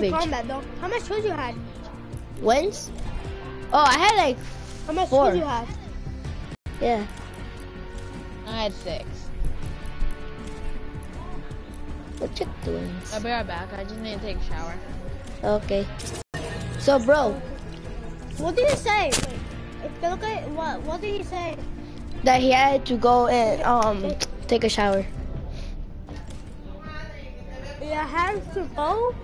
garbage. Combat, though. How much kills you had? Wins? Oh, I had like How much 4. kills you had? Yeah. I had 6. We'll check the wins. I'll be right back. I just need to take a shower. Okay. So, bro, What did he say? Wait, if you look at what did he say? that he had to go and take a shower. You have to go?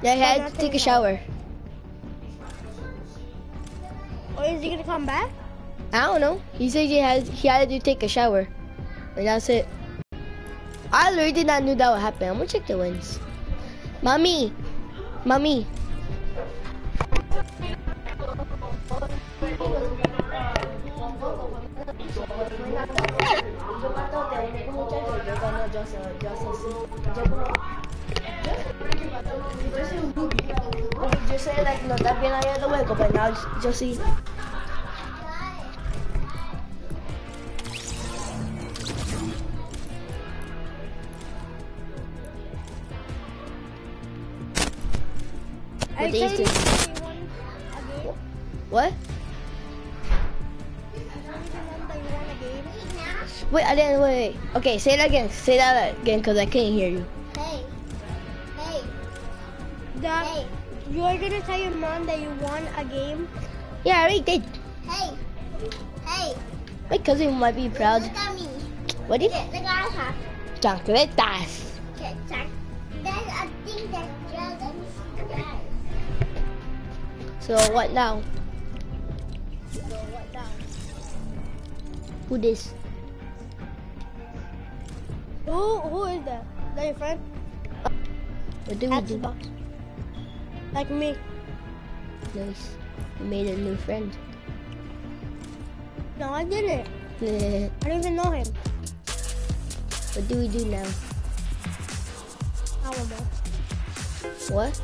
Yeah, he had to take a shower. Or is he gonna come back? I don't know. He said he had to take a shower. And that's it. I literally did not know that would happen. I'm gonna check the wins. Mommy. Mommy. Yo sé like no está bien abierto hueco, pero now yo sí. What these two? What? Wait, I didn't wait. Okay, say it again. Say that again, cause I can't hear you. Hey. Hey. Dad, Hey. you're gonna tell your mom that you won a game? Yeah, I already did. Hey. Hey. My cousin might be proud. Look at me. What is Look at her. chocolatas? Okay, check. I think that's dragon. So what now? Who this? Who is that? Is that your friend? What do we do? Xbox. Like me. Nice. We made a new friend. No, I didn't. What I don't even know him. do we do now? I don't know. What?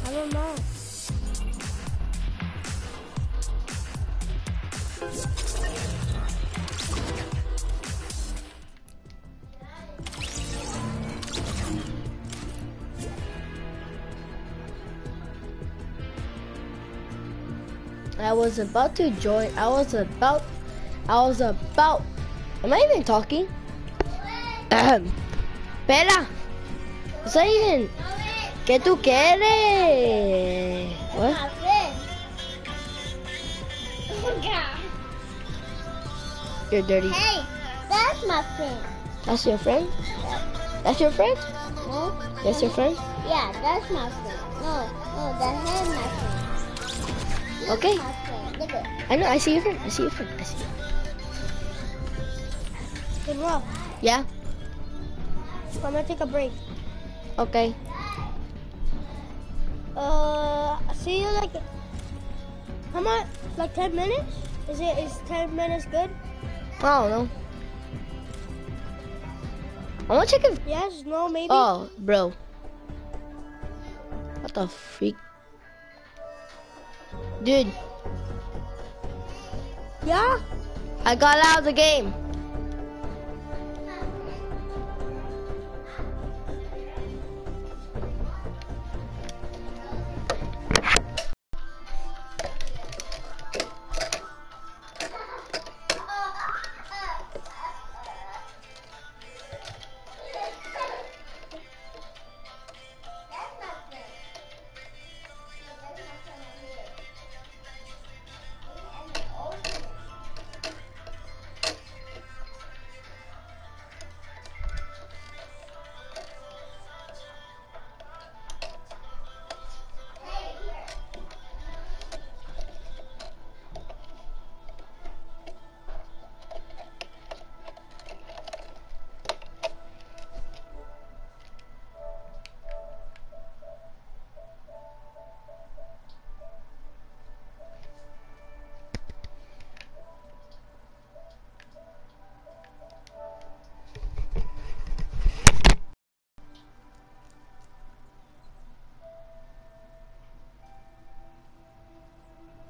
I don't know. I was about to join. I was about. Am I even talking? Espera. O sea, even. ¿Qué tú quieres? What? You're dirty. Hey, that's my friend. That's your friend? That's your friend? No? That's your friend? Yeah, that's my friend. No, that's not my friend. Okay. My friend. Look at. I know. I see your friend. I see your friend. I see. Good luck. Yeah. I'm gonna take a break. Okay. See you like. How much? Like 10 minutes? Is 10 minutes good? I don't know. I want to check if. Yes, no, maybe? Oh, bro. What the freak? Dude, Yeah? I got out of the game.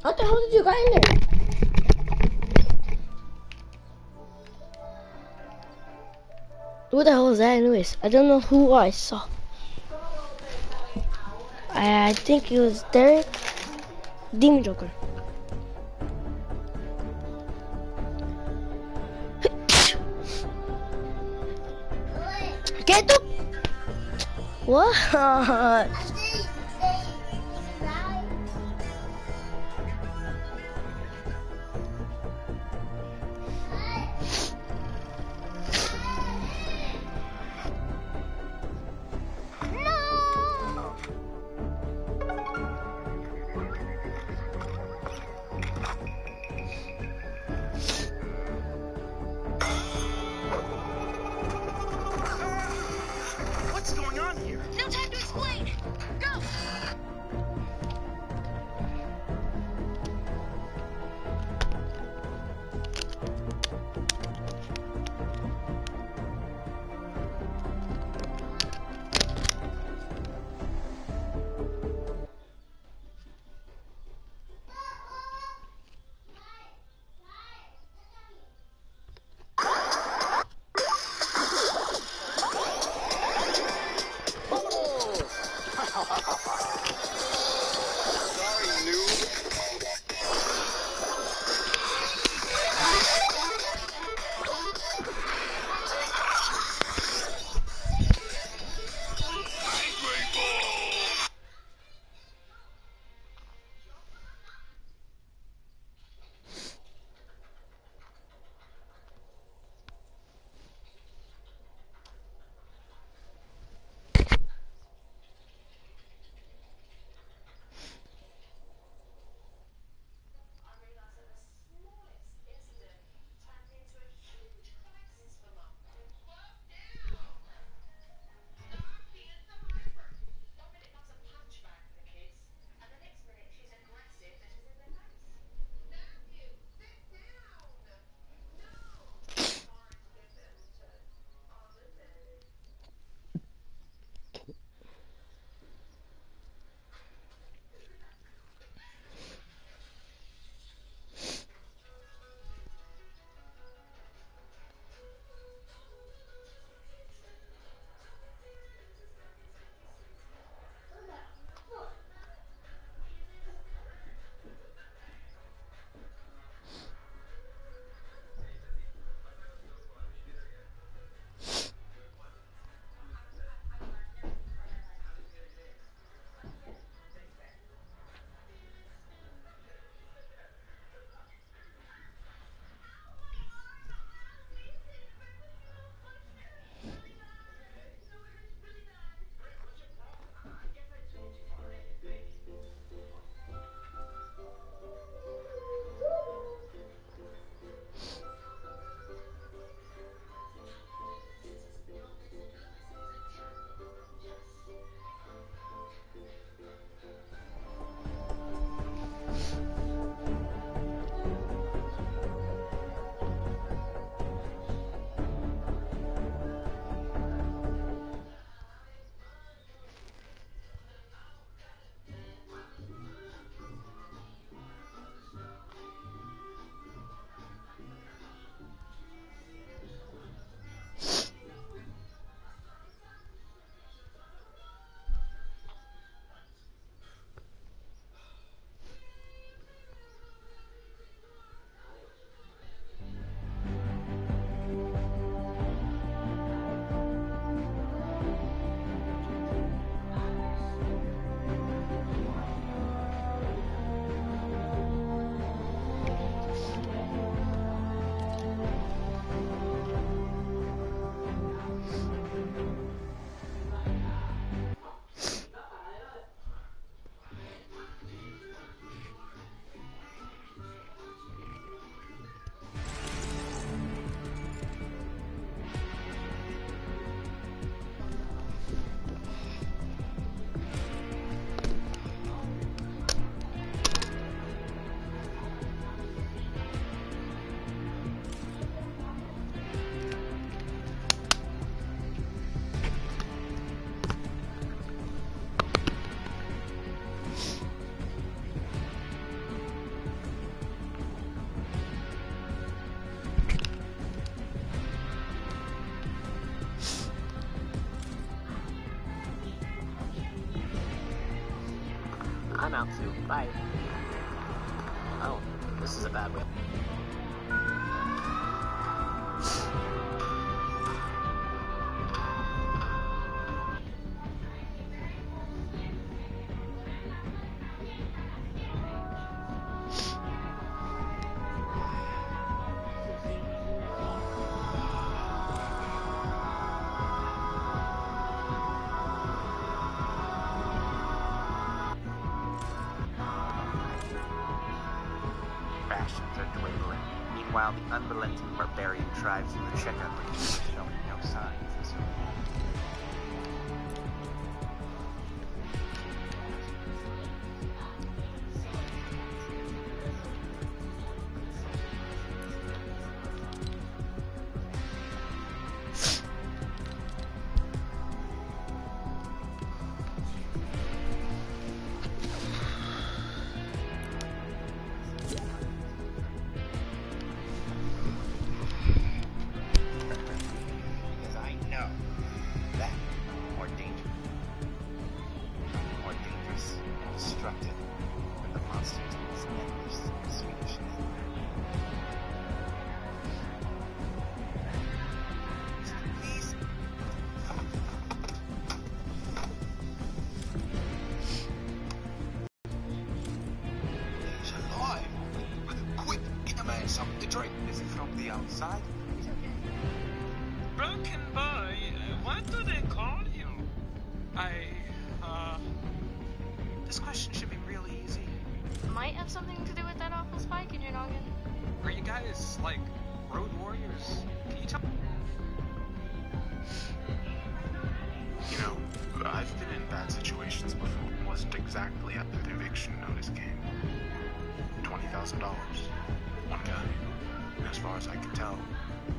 What the hell did you got in there? Who the hell is that anyways? I don't know who I saw. I think it was Derek. Demon Joker. Get up! What? What's going on here? No time to explain. Go. I'm out too. Bye. Oh, this is a bad way. Bastions are dwindling. Meanwhile, the unrelenting barbarian tribes in the checkout region are showing no signs of survival. Because I know that more dangerous, more destructive than the monster tools endless Swedish Please. He's alive. Quick, get the man something to drink. Is he from the outside? Broken boy, what do they call you? This question should be really easy. Might have something to do with that awful spike in your noggin. Are you guys, like, road warriors? Can you tell? You know, I've been in bad situations before. It wasn't exactly after the eviction notice came. $20,000. One guy. And as far as I can tell,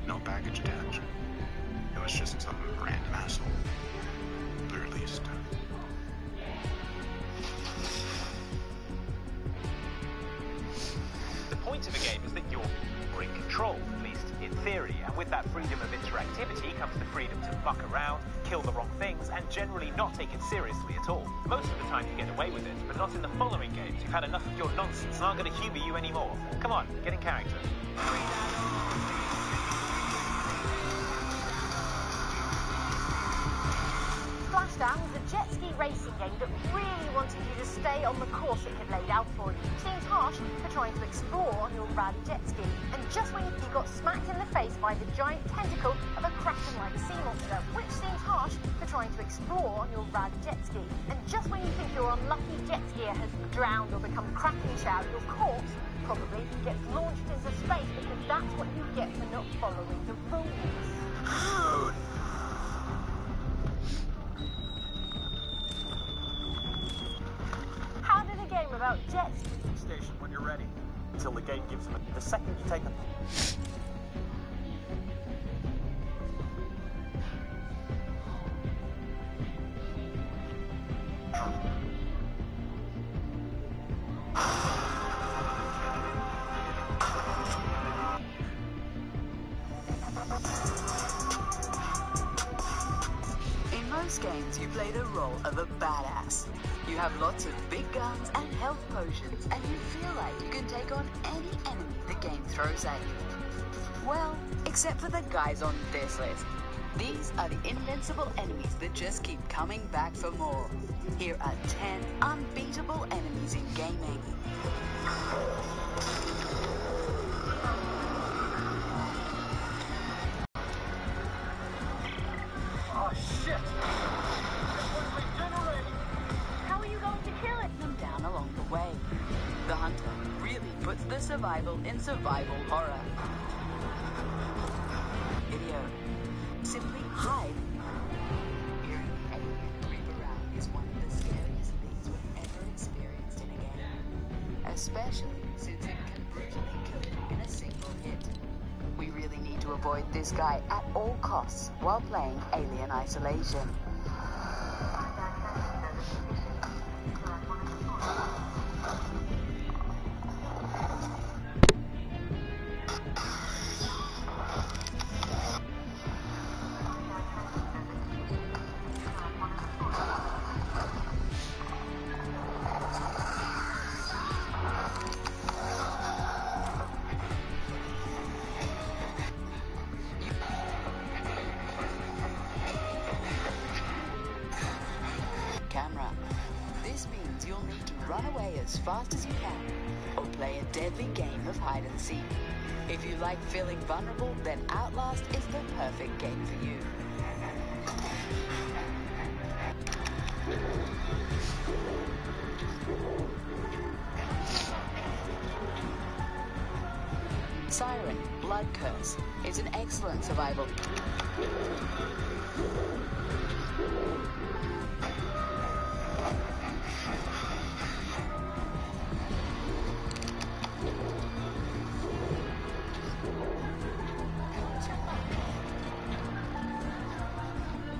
no baggage attached. It was just some random asshole. Or at least... The point of a game is that you're in control, at least in theory, and with that freedom of interactivity comes the freedom to fuck around, kill the wrong things, and generally not take it seriously at all. Most of the time you get away with it, but not in the following games. You've had enough of your nonsense and aren't going to humour you anymore. Come on, get in character. Splashdown was a jet ski racing game that really wanted you to stay on the course it had laid out for you. Seems harsh for trying to explore on your rally jet ski. And just when you got smacked in the face by the giant tentacle of a kraken-like sea monster, which seems harsh for trying to explore on your rally jet ski. And just when you think your unlucky jet skier has drowned or become kraken chow, your corpse probably gets launched into space because that's what you get for not following the rules. How did a game about jets Station when you're ready. Until the game gives them the second you take them. In most games, you play the role of a badass. You have lots of big guns and health potions, and you feel like you can take on any enemy the game throws at you. Well, except for the guys on this list. These are the invincible enemies that just keep coming back for more. Here are 10 unbeatable enemies in gaming. Oh shit! How are you going to kill it? Them down along the way. The Hunter really puts the survival in survival horror. Video. Simply hide. Hearing the alien creep around is one of the scariest things we've ever experienced in a game. Especially since it can brutally kill you in a single hit. We really need to avoid this guy at all costs while playing Alien Isolation. camera. This means you'll need to run away as fast as you can, or play a deadly game of hide and seek. If you like feeling vulnerable, then Outlast is the perfect game for you. Siren: Blood Curse is an excellent survival.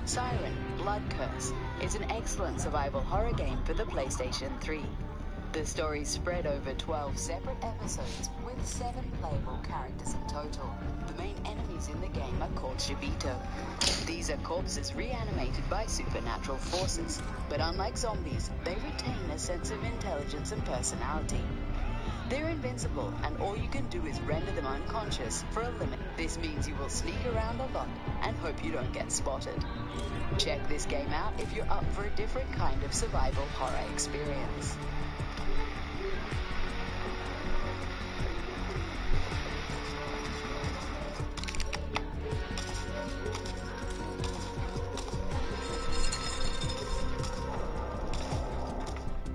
Siren: Blood Curse is an excellent survival horror game for the PlayStation 3. The story spread over 12 separate episodes with 7 playable characters in total. The main enemies in the game are called Shibito. These are corpses reanimated by supernatural forces, but unlike zombies, they retain a sense of intelligence and personality. They're invincible, and all you can do is render them unconscious for a limit. This means you will sneak around a lot and hope you don't get spotted. Check this game out if you're up for a different kind of survival horror experience.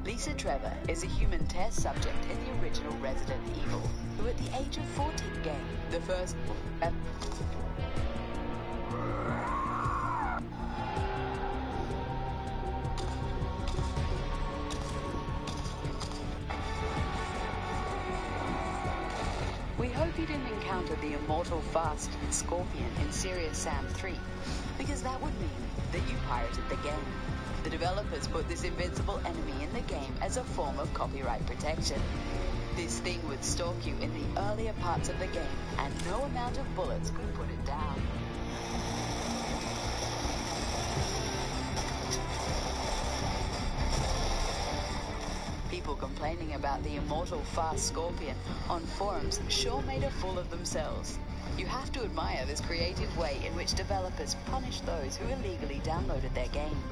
Lisa Trevor is a human test subject in the original Resident Evil, who at the age of 14 gained the first... We hope you didn't encounter the immortal fast Scorpion in Serious Sam 3, because that would mean that you pirated the game. The developers put this invincible enemy in the game as a form of copyright protection. This thing would stalk you in the earlier parts of the game, and no amount of bullets could put it down. People complaining about the immortal fast Scorpion on forums sure made a fool of themselves. You have to admire this creative way in which developers punish those who illegally downloaded their game.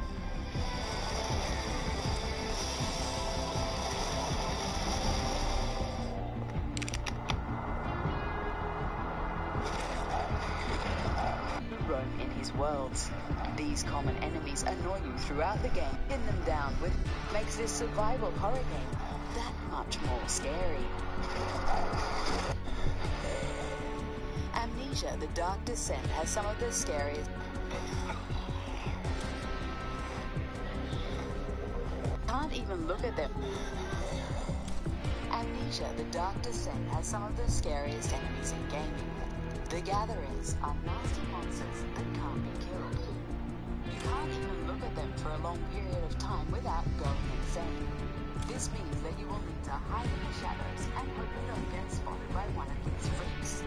Roam in his worlds. These common enemies annoy you throughout the game. Pin them down with makes this survival horror game that much more scary. Amnesia: The Dark Descent has some of the scariest... Can't even look at them. Amnesia: The Dark Descent has some of the scariest enemies in gaming. The Gatherers are nasty monsters that can't be killed. You can't even look at them for a long period of time without going insane. This means that you will need to hide in the shadows and hope you don't get spotted by one of these freaks.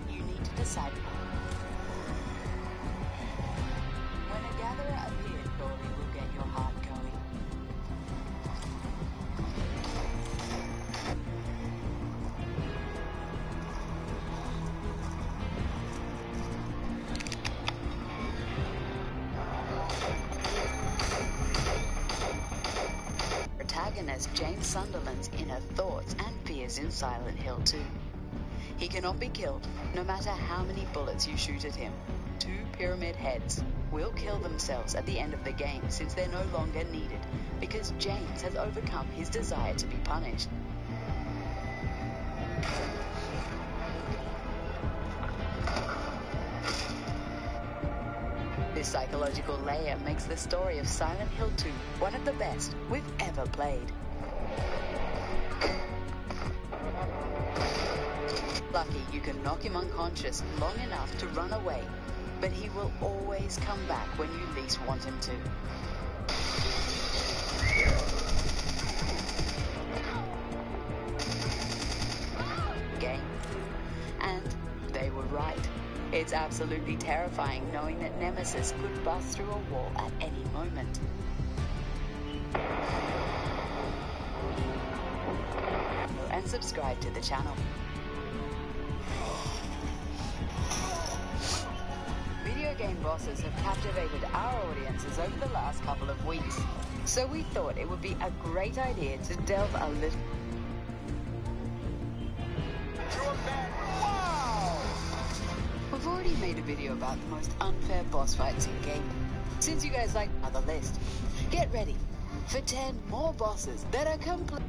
You need to decide. When a Gatherer appears, surely will get your heart going. Protagonist James Sunderland's inner thoughts and fears in Silent Hill 2. He cannot be killed, no matter how many bullets you shoot at him. 2 pyramid heads will kill themselves at the end of the game since they're no longer needed, because James has overcome his desire to be punished. This psychological layer makes the story of Silent Hill 2 one of the best we've ever played. Lucky you can knock him unconscious long enough to run away, but he will always come back when you least want him to. Game. And they were right. It's absolutely terrifying knowing that Nemesis could bust through a wall at any moment. And subscribe to the channel. Video game bosses have captivated our audience. appearances over the last couple of weeks. So we thought it would be a great idea to delve a little... We've already made a video about the most unfair boss fights in gaming. Since you guys like another list, get ready for 10 more bosses that are complete.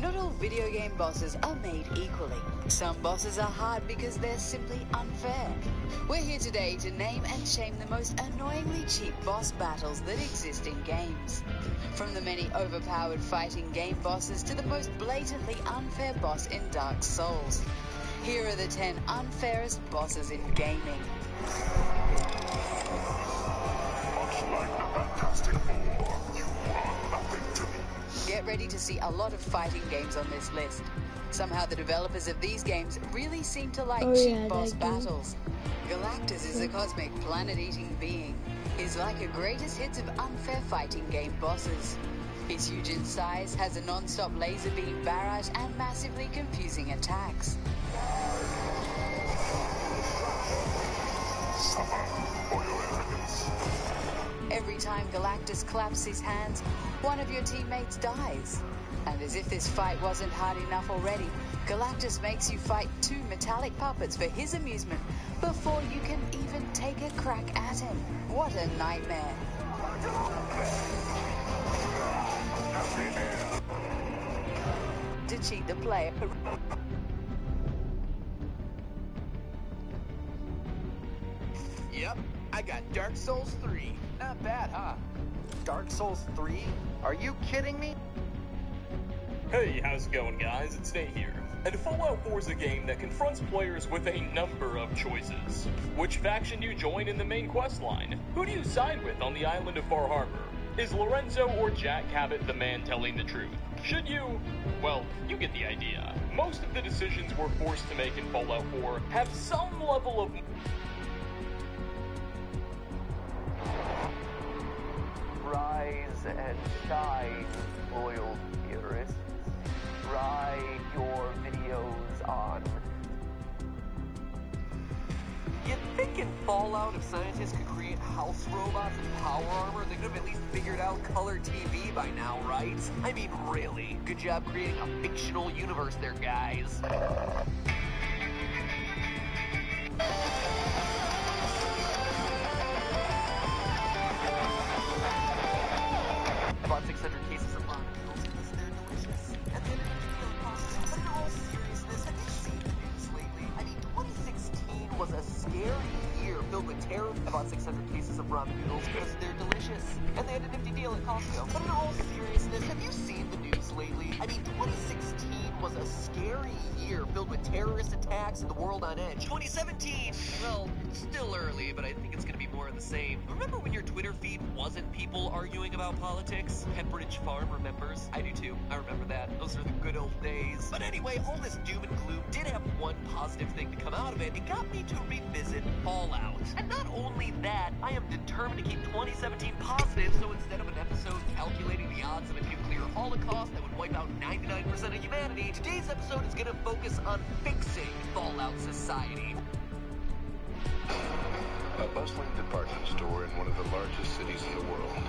Not all video game bosses are made equally. Some bosses are hard because they're simply unfair. We're here today to name and shame the most annoyingly cheap boss battles that exist in games. From the many overpowered fighting game bosses to the most blatantly unfair boss in Dark Souls. Here are the 10 unfairest bosses in gaming. Much like the Fantastic Four, you are nothing to me. Get ready to see a lot of fighting games on this list. Somehow the developers of these games really seem to like cheap boss battles. Galactus is a cosmic planet-eating being. He's like a greatest hits of unfair fighting game bosses. He's huge in size, has a non-stop laser beam barrage, and massively confusing attacks. Suffer for your arrogance. Every time Galactus claps his hands, one of your teammates dies. And as if this fight wasn't hard enough already, Galactus makes you fight 2 metallic puppets for his amusement before you can even take a crack at him. What a nightmare. To cheat the player. Yep, I got Dark Souls 3. Not bad, huh? Dark Souls 3? Are you kidding me? Hey, how's it going, guys? It's Nate here. And Fallout 4 is a game that confronts players with a number of choices. Which faction do you join in the main quest line? Who do you side with on the island of Far Harbor? Is Lorenzo or Jack Cabot the man telling the truth? Should you? Well, you get the idea. Most of the decisions we're forced to make in Fallout 4 have some level of... Rise and shine, loyal theorists. Try your videos on. You'd think in Fallout, if scientists could create house robots and power armor, they could have at least figured out color TV by now, right? I mean, really. Good job creating a fictional universe there, guys. About 600 cases of ramen noodles because they're delicious. And then but in all seriousness, have you seen the news lately? I mean, 2016 was a scary year filled with terror. About 600 cases of ramen noodles because they're delicious. And they had a nifty deal at Costco. But in all seriousness, have you seen the news lately? I mean, 2016 was a scary year filled with terrorist attacks and the world on edge. 2017, well, still early, but I think it's going to be more of the same. Remember when your Twitter feed wasn't people arguing about politics? Pepperidge Farm remembers. I do too. I remember that. Those are the good old days. But anyway, all this doom and gloom did have one positive thing to come out of it. It got me to revisit Fallout. And not only that, I am determined to keep 2017 positive, so instead of an episode calculating the odds of a nuclear holocaust that would wipe out 99% of humanity, today's episode is going to focus on fixing Fallout society. A bustling department store in one of the largest cities in the world.